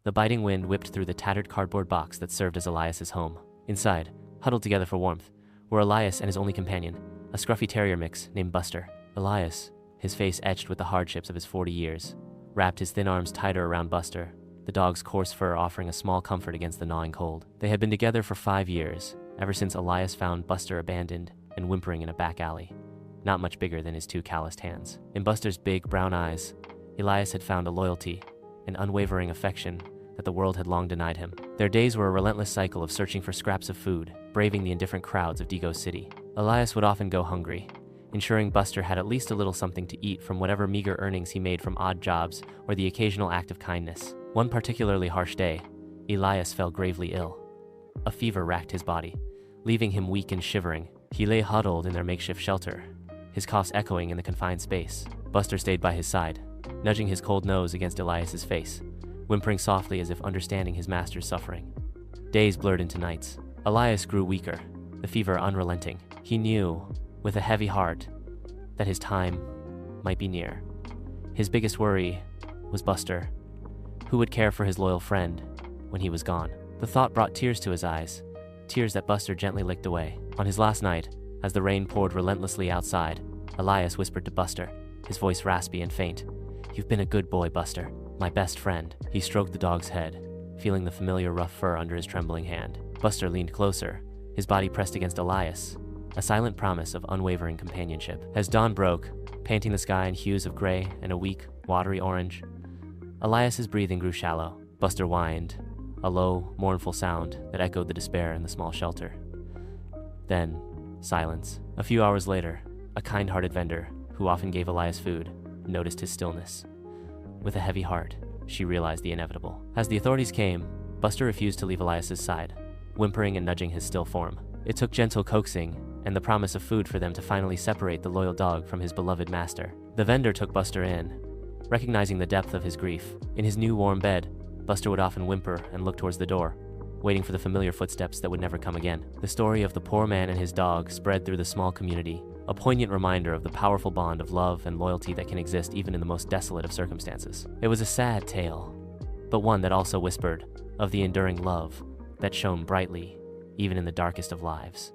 The biting wind whipped through the tattered cardboard box that served as Elias's home. Inside, huddled together for warmth, were Elias and his only companion, a scruffy terrier mix named Buster. Elias, his face etched with the hardships of his 40 years, wrapped his thin arms tighter around Buster, the dog's coarse fur offering a small comfort against the gnawing cold. They had been together for 5 years, ever since Elias found Buster abandoned and whimpering in a back alley, not much bigger than his 2 calloused hands. In Buster's big brown eyes, Elias had found a loyalty, an unwavering affection that the world had long denied him. Their days were a relentless cycle of searching for scraps of food, braving the indifferent crowds of Digo City. Elias would often go hungry, ensuring Buster had at least a little something to eat from whatever meager earnings he made from odd jobs or the occasional act of kindness. One particularly harsh day, Elias fell gravely ill. A fever racked his body, leaving him weak and shivering. He lay huddled in their makeshift shelter, his coughs echoing in the confined space. Buster stayed by his side, nudging his cold nose against Elias's face, whimpering softly as if understanding his master's suffering. Days blurred into nights. Elias grew weaker, the fever unrelenting. He knew, with a heavy heart, that his time might be near. His biggest worry was Buster. Who would care for his loyal friend when he was gone? The thought brought tears to his eyes, tears that Buster gently licked away. On his last night, as the rain poured relentlessly outside, Elias whispered to Buster, his voice raspy and faint, "You've been a good boy, Buster, my best friend." He stroked the dog's head, feeling the familiar rough fur under his trembling hand. Buster leaned closer, his body pressed against Elias, a silent promise of unwavering companionship. As dawn broke, painting the sky in hues of gray and a weak, watery orange, Elias's breathing grew shallow. Buster whined, a low, mournful sound that echoed the despair in the small shelter. Then, silence. A few hours later, a kind-hearted vendor, who often gave Elias food, noticed his stillness. With a heavy heart, she realized the inevitable. As the authorities came, Buster refused to leave Elias's side, whimpering and nudging his still form. It took gentle coaxing and the promise of food for them to finally separate the loyal dog from his beloved master. The vendor took Buster in, recognizing the depth of his grief. In his new warm bed, Buster would often whimper and look towards the door, waiting for the familiar footsteps that would never come again. The story of the poor man and his dog spread through the small community, a poignant reminder of the powerful bond of love and loyalty that can exist even in the most desolate of circumstances. It was a sad tale, but one that also whispered of the enduring love that shone brightly even in the darkest of lives.